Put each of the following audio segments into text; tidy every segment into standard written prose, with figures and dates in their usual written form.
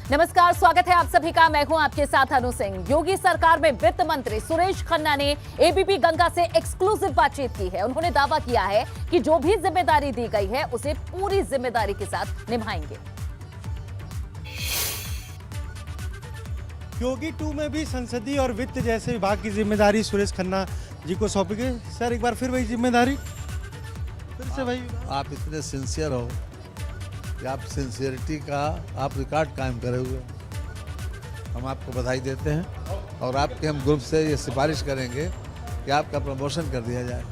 नमस्कार, स्वागत है आप सभी का। मैं हूं आपके साथ अनु सिंह। योगी सरकार में वित्त मंत्री सुरेश खन्ना ने एबीपी गंगा से एक्सक्लूसिव बातचीत की है। उन्होंने दावा किया है कि जो भी जिम्मेदारी दी गई है उसे पूरी जिम्मेदारी के साथ निभाएंगे। योगी 2 में भी संसदीय और वित्त जैसे विभाग की जिम्मेदारी सुरेश खन्ना जी को सौंपी गई। सर, एक बार फिर वही जिम्मेदारी फिर से भाई। आप इतने सिंसियर हो कि आप सिंसियरिटी का आप रिकॉर्ड कायम करे हुए, हम आपको बधाई देते हैं और आपके हम ग्रुप से ये सिफारिश करेंगे कि आपका प्रमोशन कर दिया जाए।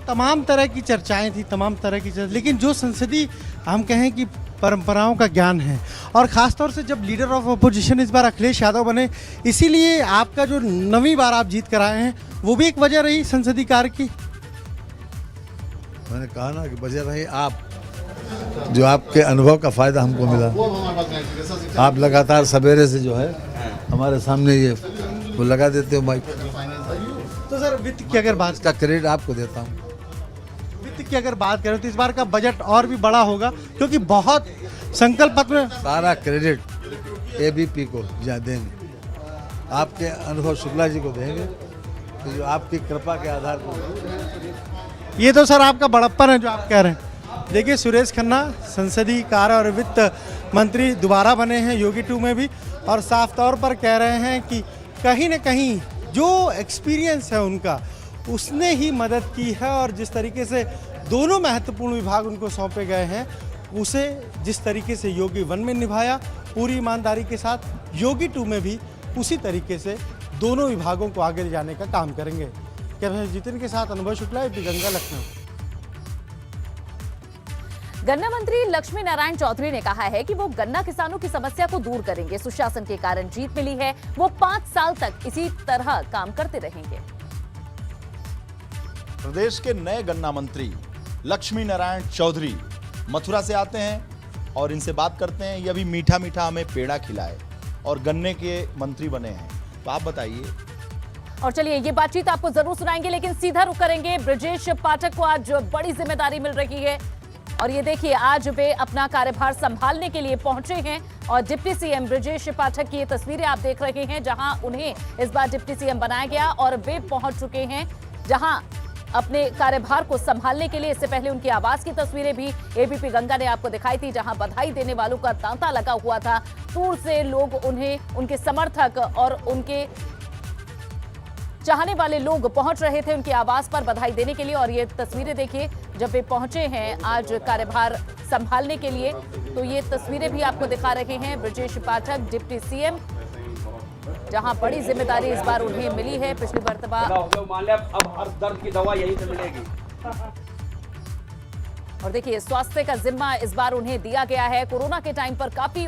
तमाम तरह की चर्चाएं थी, तमाम तरह की लेकिन जो संसदीय हम कहें कि परंपराओं का ज्ञान है, और खासतौर से जब लीडर ऑफ अपोजिशन इस बार अखिलेश यादव बने, इसीलिए आपका जो 9वीं बार आप जीत कर आए हैं वो भी एक वजह रही संसदीय कार्य की। मैंने कहा ना कि वजह रही आप, जो आपके अनुभव का फायदा हमको मिला। आप लगातार सवेरे से जो है हमारे सामने ये वो लगा देते हो माइक। तो सर, वित्त की अगर बात इसका क्रेडिट आपको देता हूँ। वित्त की अगर बात करें तो इस बार का बजट और भी बड़ा होगा, क्योंकि बहुत संकल्प पत्र में सारा क्रेडिट एबीपी को देंगे, आपके अनुभव शुक्ला जी को देंगे, तो जो आपकी कृपा के आधार पर। ये तो सर आपका बड़प्पन है जो आप कह रहे हैं। देखिए, सुरेश खन्ना संसदीय कार्य और वित्त मंत्री दोबारा बने हैं योगी 2 में भी, और साफ तौर पर कह रहे हैं कि कहीं न कहीं जो एक्सपीरियंस है उनका, उसने ही मदद की है, और जिस तरीके से दोनों महत्वपूर्ण विभाग उनको सौंपे गए हैं उसे जिस तरीके से योगी 1 में निभाया पूरी ईमानदारी के साथ, योगी 2 में भी उसी तरीके से दोनों विभागों को आगे ले जाने का काम करेंगे। कैमरा जितिन के साथ अनुभव शुक्ला, एबीपी गंगा, लखनऊ। गन्ना मंत्री लक्ष्मी नारायण चौधरी ने कहा है कि वो गन्ना किसानों की समस्या को दूर करेंगे। सुशासन के कारण जीत मिली है, वो 5 साल तक इसी तरह काम करते रहेंगे। प्रदेश के नए गन्ना मंत्री लक्ष्मी नारायण चौधरी मथुरा से आते हैं और इनसे बात करते हैं। ये अभी मीठा मीठा हमें पेड़ा खिलाए और गन्ने के मंत्री बने हैं, तो आप बताइए। और चलिए, ये बातचीत आपको जरूर सुनाएंगे, लेकिन सीधा रुख करेंगे। ब्रजेश पाठक को आज बड़ी जिम्मेदारी मिल रही है, और ये देखिए, आज वे अपना कार्यभार संभालने के लिए पहुंचे हैं। और डिप्टी सीएम ब्रजेश पाठक की ये तस्वीरें आप देख रहे हैं, जहां उन्हें इस बार डिप्टी सीएम बनाया गया और वे पहुंच चुके हैं जहां अपने कार्यभार को संभालने के लिए। इससे पहले उनकी आवास की तस्वीरें भी एबीपी गंगा ने आपको दिखाई थी, जहां बधाई देने वालों का तांता लगा हुआ था। दूर से लोग उन्हें, उनके समर्थक और उनके चाहने वाले लोग पहुंच रहे थे उनके आवास पर बधाई देने के लिए। और ये तस्वीरें देखिए, जब वे पहुंचे हैं आज कार्यभार संभालने के लिए, तो ये तस्वीरें भी आपको दिखा रहे हैं। ब्रजेश पाठक डिप्टी सीएम, जहां बड़ी जिम्मेदारी इस बार उन्हें मिली है। पिछली मर्तबा अब हर दर्द की दवा यहीं से मिलेगी। और देखिए, स्वास्थ्य का जिम्मा इस बार उन्हें दिया गया है। कोरोना के टाइम पर काफी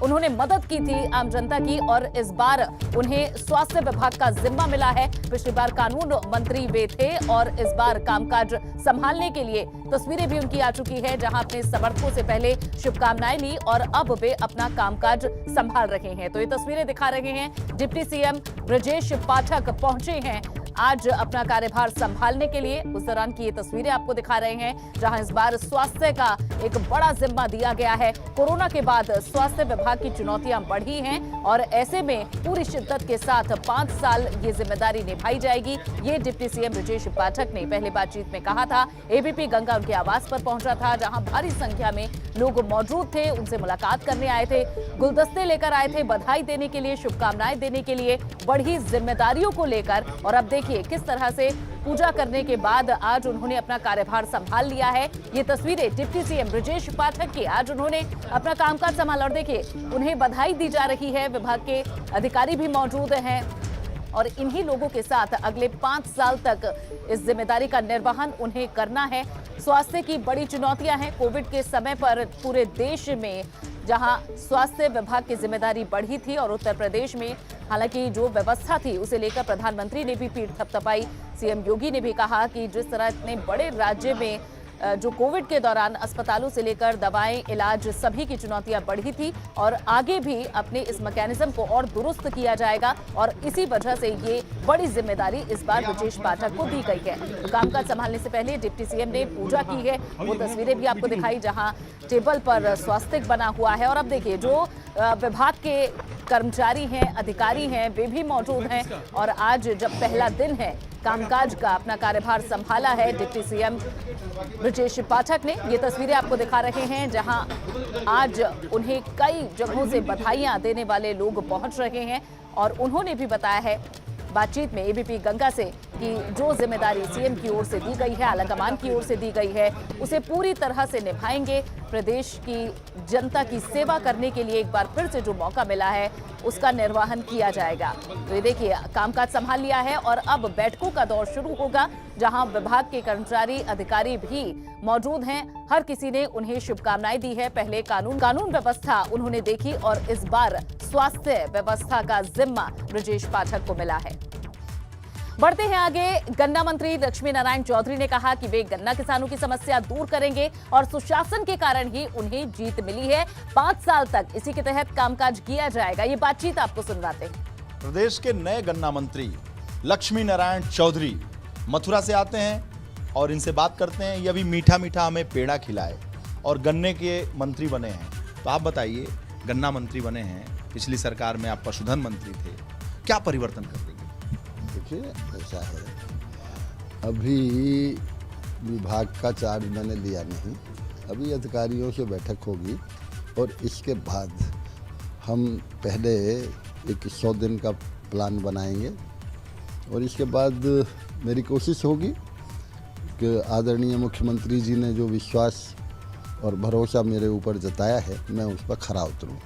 उन्होंने मदद की थी आम जनता की, और इस बार उन्हें स्वास्थ्य विभाग का जिम्मा मिला है। पिछली बार कानून मंत्री वे थे, और इस बार कामकाज संभालने के लिए तस्वीरें भी उनकी आ चुकी है, जहां अपने समर्थकों से पहले शुभकामनाएं ली और अब वे अपना कामकाज संभाल रहे हैं। तो ये तस्वीरें दिखा रहे हैं। डिप्टी सीएम ब्रजेश पाठक पहुंचे हैं आज अपना कार्यभार संभालने के लिए। उस दौरान की ये तस्वीरें आपको दिखा रहे हैं, जहां इस बार स्वास्थ्य का एक बड़ा जिम्मा दिया गया है। कोरोना के बाद स्वास्थ्य विभाग की चुनौतियां बढ़ी हैं, और ऐसे में पूरी शिद्दत के साथ 5 साल ये जिम्मेदारी निभाई जाएगी। ये डिप्टी सीएम ब्रजेश पाठक ने पहले बातचीत में कहा था। एबीपी गंगा उनके आवास पर पहुंचा था, जहां भारी संख्या में लोग मौजूद थे, उनसे मुलाकात करने आए थे, गुलदस्ते लेकर आए थे, बधाई देने के लिए, शुभकामनाएं देने के लिए, बढ़ी जिम्मेदारियों को लेकर। और अब देखिए किस तरह से पूजा करने के बाद आज उन्होंने अपना कार्यभार संभाल लिया है। ये तस्वीरें डिप्टी सीएम ब्रजेश पाठक की, आज उन्होंने अपना कामकाज संभाला, और देखिए उन्हें बधाई दी जा रही है। विभाग के अधिकारी भी मौजूद हैं, और इन्हीं लोगों के साथ अगले 5 साल तक इस जिम्मेदारी का निर्वहन उन्हें करना है। स्वास्थ्य की बड़ी चुनौतियां हैं। कोविड के समय पर पूरे देश में जहां स्वास्थ्य विभाग की जिम्मेदारी बढ़ी थी, और उत्तर प्रदेश में हालांकि जो व्यवस्था थी उसे लेकर प्रधानमंत्री ने भी पीठ थपथपाई। सीएम योगी ने भी कहा कि जिस तरह इतने बड़े राज्य में जो कोविड के दौरान अस्पतालों से लेकर दवाएं, इलाज सभी की चुनौतियां बढ़ी थी और आगे भी अपने इस मैकेनिज्म को और दुरुस्त किया जाएगा और इसी वजह से ये बड़ी जिम्मेदारी इस बार ब्रजेश पाठक को दी गई है। तो कामकाज संभालने से पहले डिप्टी सीएम ने पूजा की है, वो तस्वीरें भी आपको दिखाई जहां टेबल पर स्वास्तिक बना हुआ है। और अब देखिए जो विभाग के कर्मचारी हैं, अधिकारी हैं, वे भी मौजूद हैं और आज जब पहला दिन है कामकाज का, अपना कार्यभार संभाला है डिप्टी सीएम ब्रजेश पाठक ने। ये तस्वीरें आपको दिखा रहे हैं जहां आज उन्हें कई जगहों से बधाइयां देने वाले लोग पहुंच रहे हैं और उन्होंने भी बताया है बातचीत में एबीपी गंगा से कि जो जिम्मेदारी सीएम की ओर से दी गई है, आलाकमान की ओर से दी गई है, उसे पूरी तरह से निभाएंगे। प्रदेश की जनता की सेवा करने के लिए एक बार फिर से जो मौका मिला है उसका निर्वहन किया जाएगा। तो ये देखिए कामकाज संभाल लिया है और अब बैठकों का दौर शुरू होगा जहां विभाग के कर्मचारी, अधिकारी भी मौजूद हैं। हर किसी ने उन्हें शुभकामनाएं दी है। पहले कानून व्यवस्था उन्होंने देखी और इस बार स्वास्थ्य व्यवस्था का जिम्मा ब्रजेश पाठक को मिला है। बढ़ते हैं आगे। गन्ना मंत्री लक्ष्मी नारायण चौधरी ने कहा कि वे गन्ना किसानों की समस्या दूर करेंगे और सुशासन के कारण ही उन्हें जीत मिली है। 5 साल तक इसी के तहत कामकाज किया जाएगा। ये बातचीत आपको सुनवाते हैं। प्रदेश के नए गन्ना मंत्री लक्ष्मी नारायण चौधरी मथुरा से आते हैं और इनसे बात करते हैं। ये अभी मीठा मीठा हमें पेड़ा खिलाए और गन्ने के मंत्री बने हैं। तो आप बताइए, गन्ना मंत्री बने हैं, पिछली सरकार में आप पशुधन मंत्री थे, क्या परिवर्तन कर देंगे? देखिए ऐसा है, अभी विभाग का चार्ज मैंने लिया नहीं, अभी अधिकारियों से बैठक होगी और इसके बाद हम पहले एक 100 दिन का प्लान बनाएंगे और इसके बाद मेरी कोशिश होगी कि आदरणीय मुख्यमंत्री जी ने जो विश्वास और भरोसा मेरे ऊपर जताया है मैं उस पर खरा उतरूँ।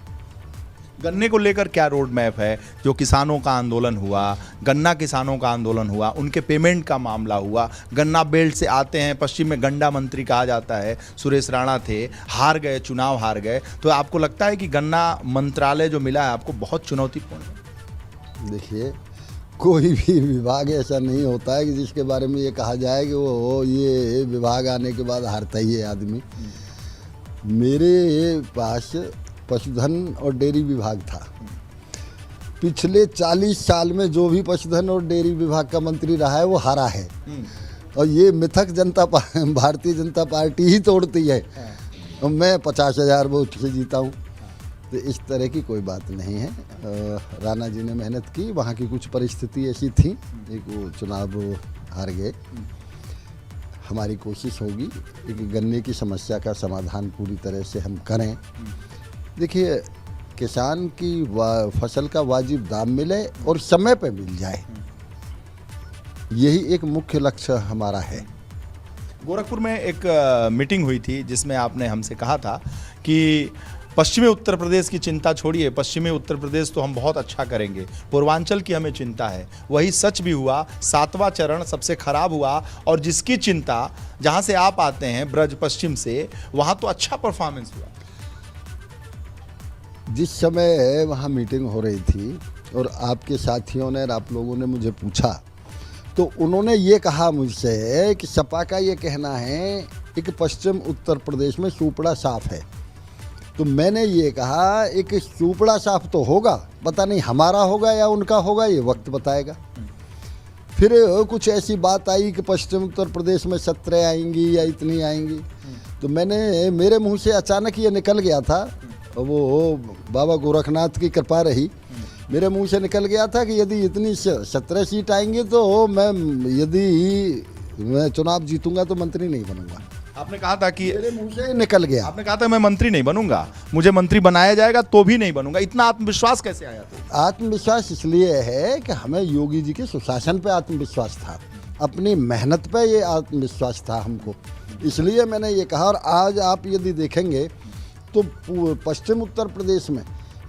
गन्ने को लेकर क्या रोड मैप है? जो किसानों का आंदोलन हुआ, गन्ना किसानों का आंदोलन हुआ, उनके पेमेंट का मामला हुआ, गन्ना बेल्ट से आते हैं, पश्चिम में गन्ना मंत्री कहा जाता है, सुरेश राणा थे, हार गए, चुनाव हार गए। तो आपको लगता है कि गन्ना मंत्रालय जो मिला है आपको बहुत चुनौतीपूर्ण है? देखिए, कोई भी विभाग ऐसा नहीं होता है कि जिसके बारे में ये कहा जाए कि वो ये विभाग आने के बाद हारता ही है आदमी। मेरे पास पशुधन और डेयरी विभाग था। पिछले 40 साल में जो भी पशुधन और डेयरी विभाग का मंत्री रहा है वो हारा है और ये मिथक भारतीय जनता पार्टी ही तोड़ती है और मैं 50,000 वोट से जीता हूँ। तो इस तरह की कोई बात नहीं है। राणा जी ने मेहनत की, वहाँ की कुछ परिस्थिति ऐसी थी, एक वो चुनाव हार गए। हमारी कोशिश होगी कि गन्ने की समस्या का समाधान पूरी तरह से हम करें। देखिए, किसान की फसल का वाजिब दाम मिले और समय पे मिल जाए, यही एक मुख्य लक्ष्य हमारा है। गोरखपुर में एक मीटिंग हुई थी जिसमें आपने हमसे कहा था कि पश्चिमी उत्तर प्रदेश की चिंता छोड़िए, पश्चिमी उत्तर प्रदेश तो हम बहुत अच्छा करेंगे, पूर्वांचल की हमें चिंता है। वही सच भी हुआ। 7वां चरण सबसे खराब हुआ और जिसकी चिंता, जहां से आप आते हैं ब्रज पश्चिम से, वहां तो अच्छा परफॉर्मेंस हुआ। जिस समय वहाँ मीटिंग हो रही थी और आपके साथियों ने और आप लोगों ने मुझे पूछा तो उन्होंने ये कहा मुझसे कि सपा का ये कहना है कि पश्चिम उत्तर प्रदेश में सुपड़ा साफ है। तो मैंने ये कहा एक सुपड़ा साफ तो होगा, पता नहीं हमारा होगा या उनका होगा, ये वक्त बताएगा। फिर कुछ ऐसी बात आई कि पश्चिम उत्तर प्रदेश में 17 आएंगी या इतनी आएंगी। तो मेरे मुंह से अचानक ये निकल गया था, वो बाबा गोरखनाथ की कृपा रही, मेरे मुंह से निकल गया था कि यदि इतनी 17 सीट आएंगी तो यदि मैं चुनाव जीतूंगा तो मंत्री नहीं बनूंगा। आपने कहा था कि मेरे मुंह से निकल गया। आपने कहा था मैं मंत्री नहीं बनूंगा, मुझे मंत्री बनाया जाएगा तो भी नहीं बनूंगा। इतना आत्मविश्वास कैसे आया था? आत्मविश्वास इसलिए है कि हमें योगी जी के सुशासन पे आत्मविश्वास था, अपनी मेहनत पे ये आत्मविश्वास था हमको, इसलिए मैंने ये कहा। और आज आप यदि देखेंगे तो पश्चिम उत्तर प्रदेश में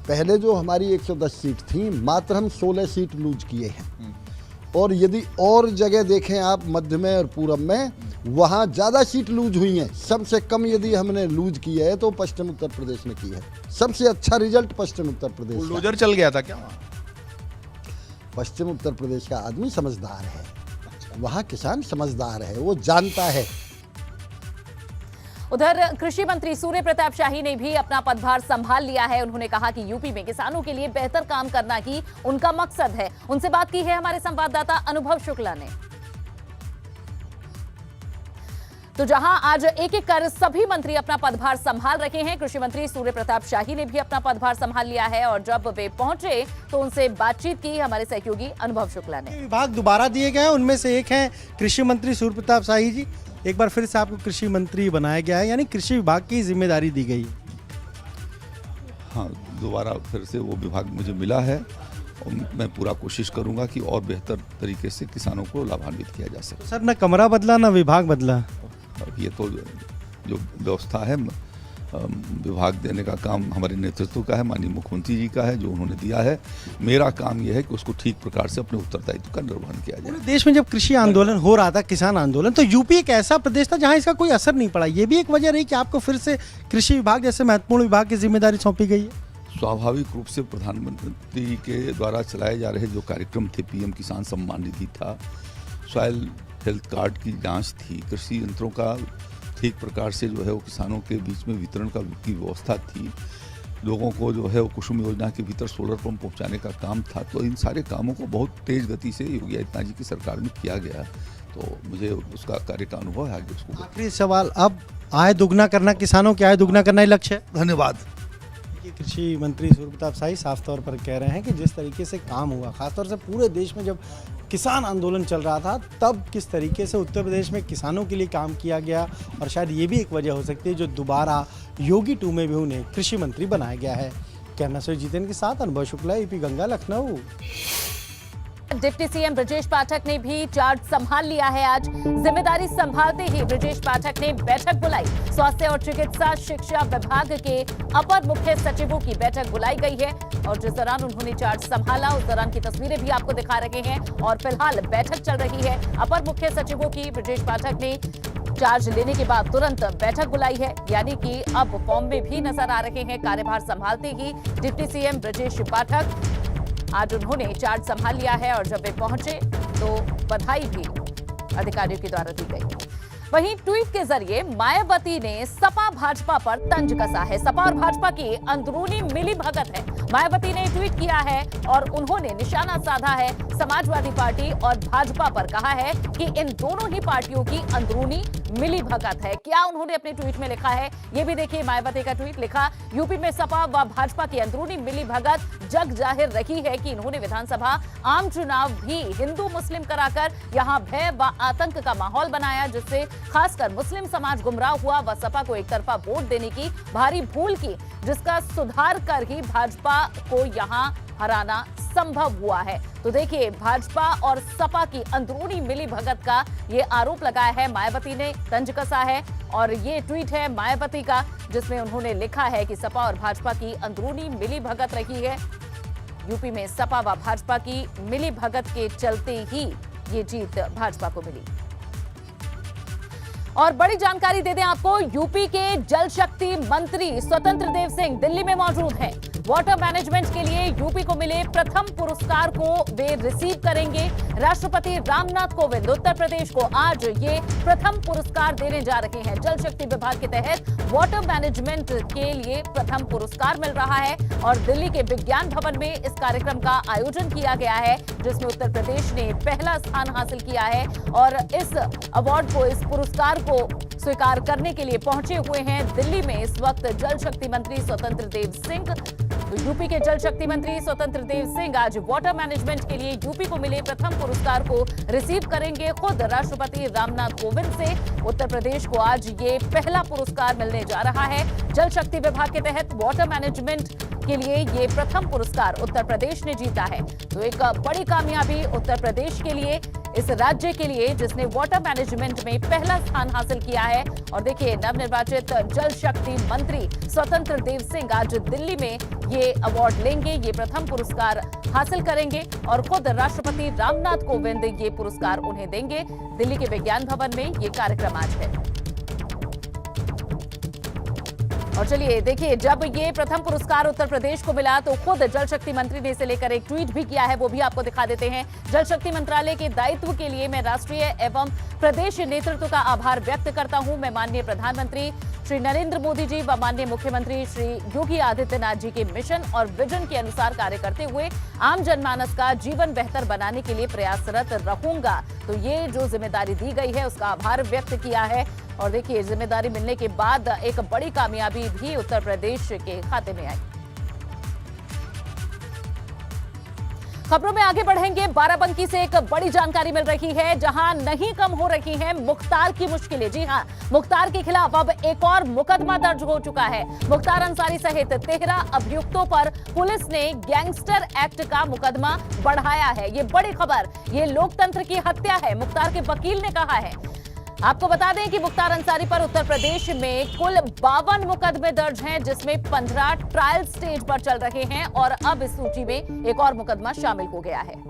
पहले जो हमारी 110 सीट थी, मात्र हम 16 सीट लूज किए हैं। और यदि और जगह देखें आप मध्य में और पूरब में, वहाँ ज़्यादा सीट लूज हुई हैं। सबसे कम यदि हमने लूज की है तो पश्चिम उत्तर प्रदेश में की है। सबसे अच्छा रिजल्ट पश्चिम उत्तर प्रदेश का। लूजर चल गया था क्या वहाँ? पश्चिम उत्तर प्रदेश का आदमी समझदार है, वहाँ किसान समझदार है, वो जानता है उधर कृषि मंत्री सूर्य प्रताप शाही ने भी अपना पदभार संभाल लिया है। उन्होंने कहा कि यूपी में किसानों के लिए बेहतर काम करना ही उनका मकसद है। उनसे बात की है हमारे संवाददाता अनुभव शुक्ला ने। तो जहां आज एक एक कर सभी मंत्री अपना पदभार संभाल रखे हैं, कृषि मंत्री सूर्य प्रताप शाही ने भी अपना पदभार संभाल लिया है और जब वे पहुंचे तो उनसे बातचीत की हमारे सहयोगी अनुभव शुक्ला ने। विभाग दोबारा दिए गए हैं, उनमें से एक है कृषि मंत्री सूर्य प्रताप शाही जी। एक बार फिर से आपको कृषि मंत्री बनाया गया है, यानी कृषि विभाग की जिम्मेदारी दी गई है। हाँ, दोबारा फिर से वो विभाग मुझे मिला है और मैं पूरा कोशिश करूंगा कि और बेहतर तरीके से किसानों को लाभान्वित किया जा सके। सर, न कमरा बदला न विभाग बदला। अब ये तो जो व्यवस्था है विभाग देने का काम हमारे नेतृत्व का है, माननीय मुख्यमंत्री जी का है, जो उन्होंने दिया है। मेरा काम यह है कि उसको ठीक प्रकार से अपने उत्तरदायित्व का निर्वहन किया जाए। पूरे देश में जब कृषि आंदोलन हो रहा था, किसान आंदोलन, तो यूपी एक ऐसा प्रदेश था जहां इसका कोई असर नहीं पड़ा। ये भी एक वजह रही कि आपको फिर से कृषि विभाग जैसे महत्वपूर्ण विभाग की जिम्मेदारी सौंपी गई है। स्वाभाविक रूप से प्रधानमंत्री के द्वारा चलाए जा रहे जो कार्यक्रम थे, पीएम किसान सम्मान निधि था, सॉइल हेल्थ कार्ड की जांच थी, कृषि यंत्रों का ठीक प्रकार से जो है वो किसानों के बीच में वितरण की व्यवस्था थी, लोगों को जो है वो कुसुम योजना के भीतर सोलर पंप पहुंचाने का काम था। तो इन सारे कामों को बहुत तेज गति से योगी आदित्यनाथ जी की सरकार में किया गया, तो मुझे उसका कार्य का अनुभव है। आगे उसको आखिरी सवाल, अब आय दुगना करना, किसानों की आय दुगना करना ही लक्ष्य है। धन्यवाद। कृषि मंत्री सूर्य प्रताप शाही साफ तौर पर कह रहे हैं कि जिस तरीके से काम हुआ, खासतौर से पूरे देश में जब किसान आंदोलन चल रहा था, तब किस तरीके से उत्तर प्रदेश में किसानों के लिए काम किया गया, और शायद ये भी एक वजह हो सकती है जो दोबारा योगी 2 में भी उन्हें कृषि मंत्री बनाया गया है। कैमरा से जितेंद्र के साथ Anubhav Shukla, UP Ganga, Lucknow. Deputy CM Brajesh Pathak ने भी चार्ज संभाल लिया है। आज जिम्मेदारी संभालते ही ब्रजेश पाठक ने बैठक बुलाई। स्वास्थ्य और चिकित्सा शिक्षा विभाग के अपर मुख्य सचिवों की बैठक बुलाई गई है और जिस दौरान उन्होंने चार्ज संभाला उस दौरान की तस्वीरें भी आपको दिखा रहे हैं। और फिलहाल बैठक चल रही है अपर मुख्य सचिवों की। ब्रजेश पाठक ने चार्ज लेने के बाद तुरंत बैठक बुलाई है, यानी कि अब फॉर्म में भी नजर आ रहे हैं कार्यभार संभालते ही डिप्टी सीएम ब्रजेश पाठक। आज उन्होंने चार्ज संभाल लिया है और जब वे पहुंचे तो बधाई भी अधिकारियों के द्वारा दी गई। वहीं ट्वीट के जरिए मायावती ने सपा भाजपा पर तंज कसा है। सपा और भाजपा की अंदरूनी मिलीभगत है। मायावती ने ट्वीट किया है और उन्होंने निशाना साधा है समाजवादी पार्टी और भाजपा पर। कहा है कि इन दोनों ही पार्टियों की अंदरूनी मिलीभगत है। क्या उन्होंने अपने ट्वीट में लिखा है, ये भी देखिए। मायावती का ट्वीट लिखा, यूपी में सपा व भाजपा की अंदरूनी मिलीभगत जग जाहिर रही है कि इन्होंने विधानसभा आम चुनाव भी हिंदू मुस्लिम कराकर यहां भय व आतंक का माहौल बनाया, जिससे खासकर मुस्लिम समाज गुमराह हुआ व सपा को एक तरफा वोट देने की भारी भूल की, जिसका सुधार कर ही भाजपा को यहां हराना संभव हुआ है। तो देखिए, भाजपा और सपा की अंदरूनी मिलीभगत का ये आरोप लगाया है मायावती ने, तंज कसा है। और ये ट्वीट है मायावती का जिसमें उन्होंने लिखा है कि सपा और भाजपा की अंदरूनी मिलीभगत रही है। यूपी में सपा व भाजपा की मिलीभगत के चलते ही ये जीत भाजपा को मिली। और बड़ी जानकारी दे दें आपको, यूपी के जल शक्ति मंत्री स्वतंत्र देव सिंह दिल्ली में मौजूद हैं। वाटर मैनेजमेंट के लिए यूपी को मिले प्रथम पुरस्कार को वे रिसीव करेंगे। राष्ट्रपति रामनाथ कोविंद उत्तर प्रदेश को आज ये प्रथम पुरस्कार देने जा रहे हैं। जल शक्ति विभाग के तहत वाटर मैनेजमेंट के लिए प्रथम पुरस्कार मिल रहा है और दिल्ली के विज्ञान भवन में इस कार्यक्रम का आयोजन किया गया है, जिसमें उत्तर प्रदेश ने पहला स्थान हासिल किया है। और इस अवार्ड को, इस पुरस्कार को स्वीकार करने के लिए पहुंचे हुए हैं दिल्ली में इस वक्त जल शक्ति मंत्री स्वतंत्र देव सिंह। तो यूपी के जल शक्ति मंत्री स्वतंत्र देव सिंह आज वाटर मैनेजमेंट के लिए यूपी को मिले प्रथम पुरस्कार को रिसीव करेंगे। खुद राष्ट्रपति रामनाथ कोविंद से उत्तर प्रदेश को आज ये पहला पुरस्कार मिलने जा रहा है। जल शक्ति विभाग के तहत वाटर मैनेजमेंट के लिए ये प्रथम पुरस्कार उत्तर प्रदेश ने जीता है। तो एक बड़ी कामयाबी उत्तर प्रदेश के लिए, इस राज्य के लिए जिसने वाटर मैनेजमेंट में पहला स्थान हासिल किया है। और देखिए, नवनिर्वाचित जल शक्ति मंत्री स्वतंत्र देव सिंह आज दिल्ली में ये अवार्ड लेंगे, ये प्रथम पुरस्कार हासिल करेंगे और खुद राष्ट्रपति रामनाथ कोविंद ये पुरस्कार उन्हें देंगे। दिल्ली के विज्ञान भवन में ये कार्यक्रम आज है। और चलिए देखिए, जब ये प्रथम पुरस्कार उत्तर प्रदेश को मिला तो खुद जल शक्ति मंत्री ने इसे लेकर एक ट्वीट भी किया है, वो भी आपको दिखा देते हैं। जल शक्ति मंत्रालय के दायित्व के लिए मैं राष्ट्रीय एवं प्रदेश नेतृत्व का आभार व्यक्त करता हूं। मैं माननीय प्रधानमंत्री श्री नरेंद्र मोदी जी व माननीय मुख्यमंत्री श्री योगी आदित्यनाथ जी के मिशन और विजन के अनुसार कार्य करते हुए आम जनमानस का जीवन बेहतर बनाने के लिए प्रयासरत रहूंगा। तो ये जो जिम्मेदारी दी गई है उसका आभार व्यक्त किया है। और देखिए, जिम्मेदारी मिलने के बाद एक बड़ी कामयाबी भी उत्तर प्रदेश के खाते में आई। खबरों में आगे बढ़ेंगे। बाराबंकी से एक बड़ी जानकारी मिल रही है, जहां नहीं कम हो रही हैं मुख्तार की मुश्किलें। जी हां, मुख्तार के खिलाफ अब एक और मुकदमा दर्ज हो चुका है। मुख्तार अंसारी सहित 13 अभियुक्तों पर पुलिस ने गैंगस्टर एक्ट का मुकदमा बढ़ाया है। ये बड़ी खबर, ये लोकतंत्र की हत्या है, मुख्तार के वकील ने कहा है। आपको बता दें कि मुख्तार अंसारी पर उत्तर प्रदेश में कुल 52 मुकदमे दर्ज हैं, जिसमें 15 ट्रायल स्टेज पर चल रहे हैं और अब इस सूची में एक और मुकदमा शामिल हो गया है।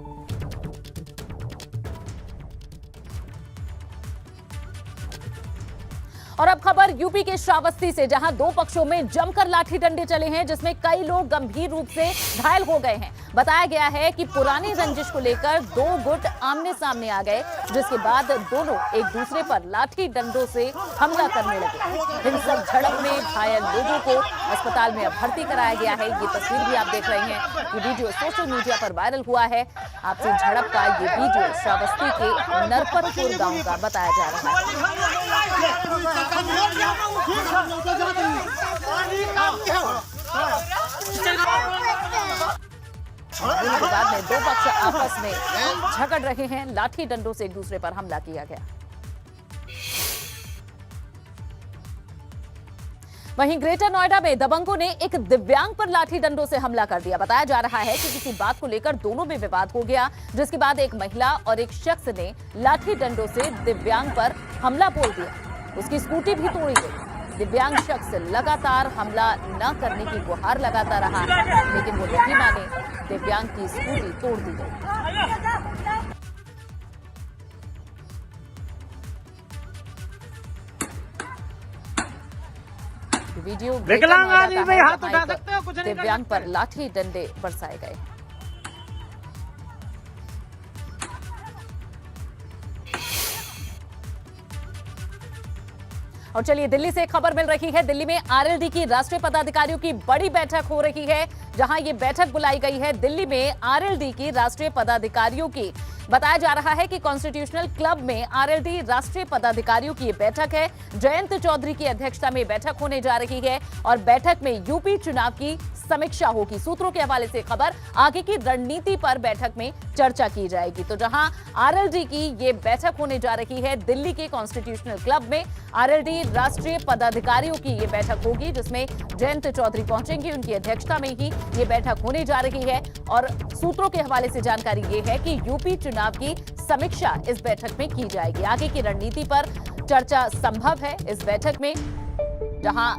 और अब खबर यूपी के श्रावस्ती से, जहां दो पक्षों में जमकर लाठी डंडे चले हैं, जिसमें कई लोग गंभीर रूप से घायल हो गए हैं। बताया गया है कि पुरानी रंजिश को लेकर दो गुट आमने सामने आ गए, जिसके बाद दोनों एक दूसरे पर लाठी डंडों से हमला करने लगे। हिंसक झड़प में घायल लोगों को अस्पताल में भर्ती कराया गया है। ये तस्वीर भी आप देख रहे हैं, ये वीडियो सोशल मीडिया पर वायरल हुआ है। आपसी झड़प का ये वीडियो श्रावस्ती के नरपतपुर गांव का बताया जा रहा है। के बाद में दो पक्ष आपस में झगड़ रहे हैं, लाठी डंडों से एक दूसरे पर हमला किया गया। वहीं ग्रेटर नोएडा में दबंगों ने एक दिव्यांग पर लाठी डंडों से हमला कर दिया। बताया जा रहा है कि किसी बात को लेकर दोनों में विवाद हो गया, जिसके बाद एक महिला और एक शख्स ने लाठी डंडों से दिव्यांग पर हमला बोल दिया। उसकी स्कूटी भी तोड़ी गई। दिव्यांग शख्स लगातार हमला न करने की गुहार लगाता रहा, लेकिन वो नहीं माने। दिव्यांग की स्कूटी तोड़ दी गई। वीडियो विकलांग आदमी में हाथ उठा सकते हो, कुछ नहीं कर दिव्यांग सकते। पर लाठी डंडे बरसाए गए। और चलिए, दिल्ली से एक खबर मिल रही है। दिल्ली में आरएलडी की राष्ट्रीय पदाधिकारियों की बड़ी बैठक हो रही है, जहां ये बैठक बुलाई गई है। दिल्ली में आरएलडी की राष्ट्रीय पदाधिकारियों की बताया जा रहा है कि कॉन्स्टिट्यूशनल क्लब में आरएलडी राष्ट्रीय पदाधिकारियों की ये बैठक है। जयंत चौधरी की अध्यक्षता में बैठक होने जा रही है और बैठक में यूपी चुनाव की समीक्षा होगी। सूत्रों के हवाले से खबर, आगे की रणनीति पर बैठक में चर्चा की जाएगी। तो जहां आरएलडी की ये बैठक होने जा रही है दिल्ली के कॉन्स्टिट्यूशनल क्लब में, आरएलडी राष्ट्रीय पदाधिकारियों की ये बैठक होगी, जिसमें जयंत चौधरी पहुंचेंगे। उनकी अध्यक्षता में ही ये बैठक होने जा रही है और सूत्रों के हवाले से जानकारी ये है कि यूपी चुनाव की समीक्षा इस बैठक में की जाएगी। आगे की रणनीति पर चर्चा संभव है इस बैठक में, जहां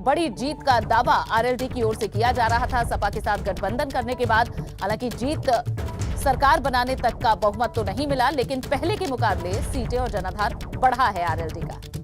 बड़ी जीत का दावा आरएलडी की ओर से किया जा रहा था सपा के साथ गठबंधन करने के बाद। हालांकि जीत सरकार बनाने तक का बहुमत तो नहीं मिला, लेकिन पहले के मुकाबले सीटें और जनाधार बढ़ा है आरएलडी का।